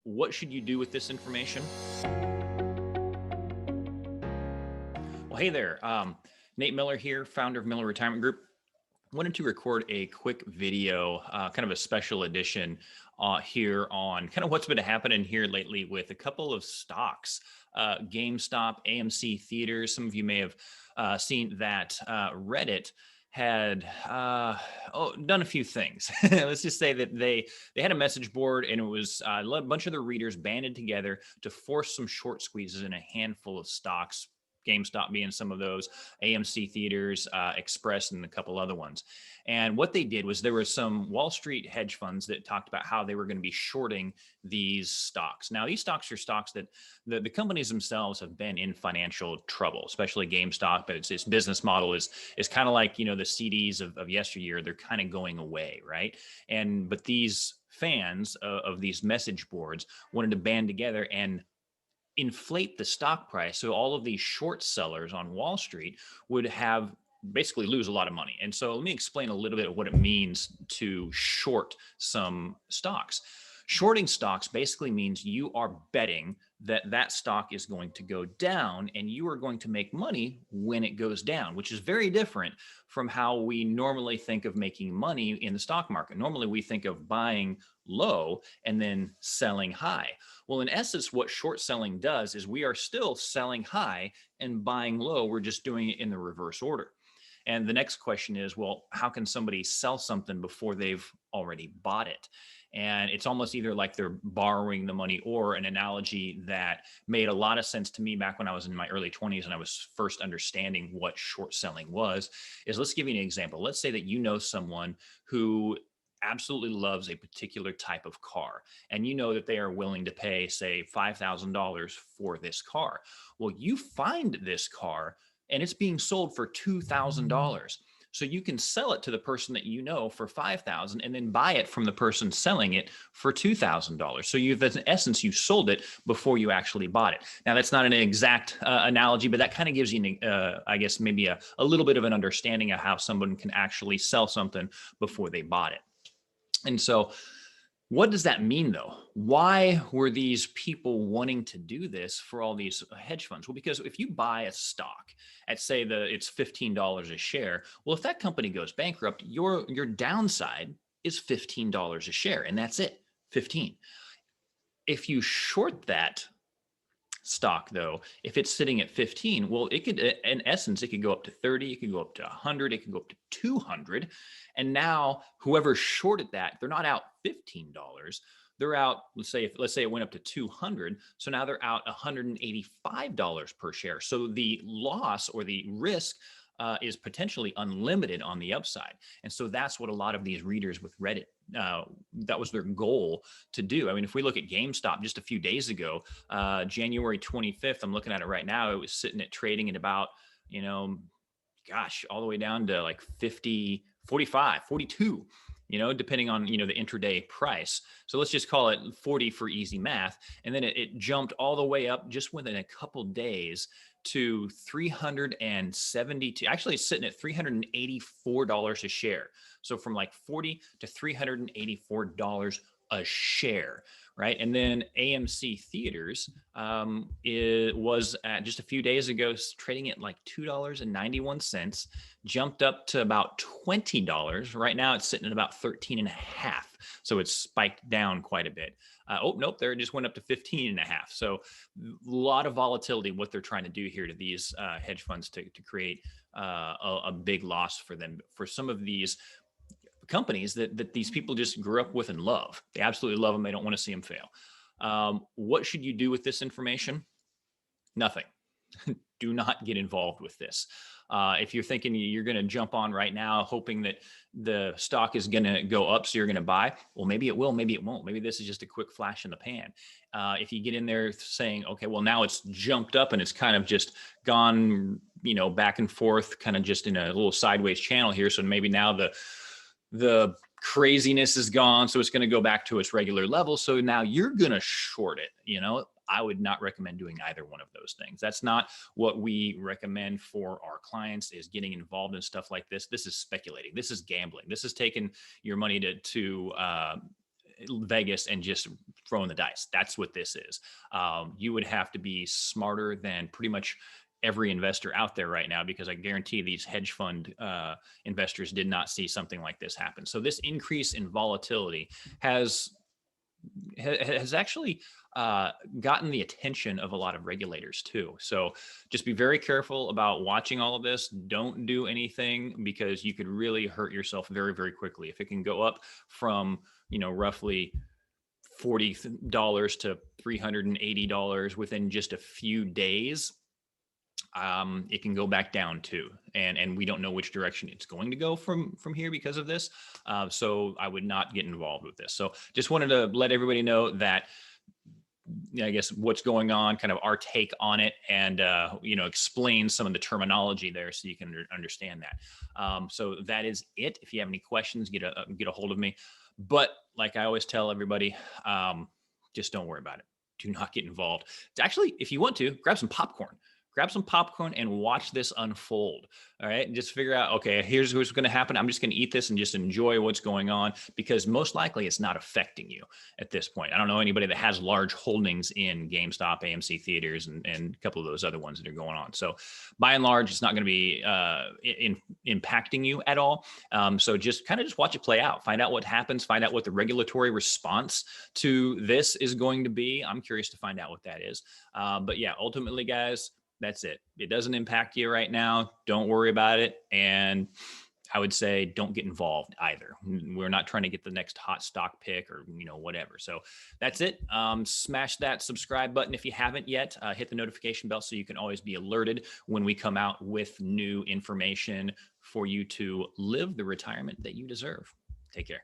What should you do with this information? Well, hey there. Nate Miller here, founder of Miller Retirement Group. Wanted to record a quick video, kind of a special edition here on kind of what's been happening here lately with a couple of stocks, Gamestop, AMC Theaters. Some of you may have seen that Reddit had done a few things. Let's just say that they had a message board, and it was a bunch of the readers banded together to force some short squeezes in a handful of stocks. GameStop being some of those, AMC Theaters, Express, and a couple other ones. And what they did was there were some Wall Street hedge funds that talked about how they were going to be shorting these stocks. Now, these stocks are stocks that the companies themselves have been in financial trouble, especially GameStop. But its business model is kind of like, the CDs of yesteryear. They're kind of going away, right? But these fans of these message boards wanted to band together and inflate the stock price. So all of these short sellers on Wall Street would have basically lose a lot of money. And so let me explain a little bit of what it means to short some stocks. Shorting stocks basically means you are betting that stock is going to go down and you are going to make money when it goes down, which is very different from how we normally think of making money in the stock market. Normally we think of buying low and then selling high. Well, in essence, what short selling does is we are still selling high and buying low. We're just doing it in the reverse order. And the next question is, well, how can somebody sell something before they've already bought it? And it's almost either like they're borrowing the money, or an analogy that made a lot of sense to me back when I was in my early 20s and I was first understanding what short selling was, is let's give you an example. Let's say that you know someone who absolutely loves a particular type of car, and you know that they are willing to pay, say, $5,000 for this car. Well, you find this car and it's being sold for $2,000. So you can sell it to the person that you know for $5,000 and then buy it from the person selling it for $2,000. So you've, in essence, you sold it before you actually bought it. Now, that's not an exact analogy, but that kind of gives you, I guess, maybe a little bit of an understanding of how someone can actually sell something before they bought it. And so what does that mean, though? Why were these people wanting to do this for all these hedge funds? Well, because if you buy a stock at, say, it's $15 a share, well, if that company goes bankrupt, your downside is $15 a share, and that's it, 15. If you short that stock, though, if it's sitting at 15, well, it could, in essence, it could go up to 30, it could go up to 100, it could go up to 200. And now whoever shorted that, they're not out $15. They're out, let's say it went up to 200. So now they're out $185 per share. So the loss or the risk is potentially unlimited on the upside. And so that's what a lot of these readers with Reddit, that was their goal to do. I mean, if we look at GameStop just a few days ago, January 25th, I'm looking at it right now, it was sitting at trading at about, all the way down to like 50, 45, 42, depending on, the intraday price. So let's just call it 40 for easy math. And then it jumped all the way up just within a couple days to 372. Actually, it's sitting at $384 a share. So from like 40 to $384 a share, right? And then AMC Theaters, it was at just a few days ago trading at like $2.91, jumped up to about $20. Right now it's sitting at about 13 and a half. So it's spiked down quite a bit. Nope, there it just went up to 15 and a half. So a lot of volatility, what they're trying to do here to these hedge funds to create a big loss for them, for some of these companies that these people just grew up with and love. They absolutely love them. They don't want to see them fail. What should you do with this information? Nothing. Do not get involved with this. If you're thinking you're going to jump on right now, hoping that the stock is going to go up, so you're going to buy, well, maybe it will, maybe it won't. Maybe this is just a quick flash in the pan. If you get in there saying, okay, well, now it's jumped up and it's kind of just gone, back and forth, kind of just in a little sideways channel here. So maybe now the craziness is gone. So it's going to go back to its regular level. So now you're going to short it. I would not recommend doing either one of those things. That's not what we recommend for our clients, is getting involved in stuff like this. This is speculating. This is gambling. This is taking your money to Vegas and just throwing the dice. That's what this is. You would have to be smarter than pretty much every investor out there right now, because I guarantee these hedge fund investors did not see something like this happen. So this increase in volatility has actually gotten the attention of a lot of regulators too. So just be very careful about watching all of this. Don't do anything, because you could really hurt yourself very, very quickly. If it can go up from, roughly $40 to $380 within just a few days, it can go back down too. And we don't know which direction it's going to go from here because of this. So I would not get involved with this. So just wanted to let everybody know that, I guess, what's going on, kind of our take on it, and explain some of the terminology there so you can understand that. So that is it. If you have any questions, get a hold of me. But like I always tell everybody, just don't worry about it. Do not get involved. It's actually, if you want to, grab some popcorn and watch this unfold. All right. And just figure out, okay, here's what's going to happen. I'm just going to eat this and just enjoy what's going on, because most likely it's not affecting you at this point. I don't know anybody that has large holdings in GameStop, AMC Theaters, and a couple of those other ones that are going on. So by and large, it's not going to be impacting you at all. So just watch it play out, find out what happens, find out what the regulatory response to this is going to be. I'm curious to find out what that is. But yeah, ultimately, guys, that's it. It doesn't impact you right now. Don't worry about it. And I would say don't get involved either. We're not trying to get the next hot stock pick or, whatever. So that's it. Smash that subscribe button if you haven't yet. Hit the notification bell so you can always be alerted when we come out with new information for you to live the retirement that you deserve. Take care.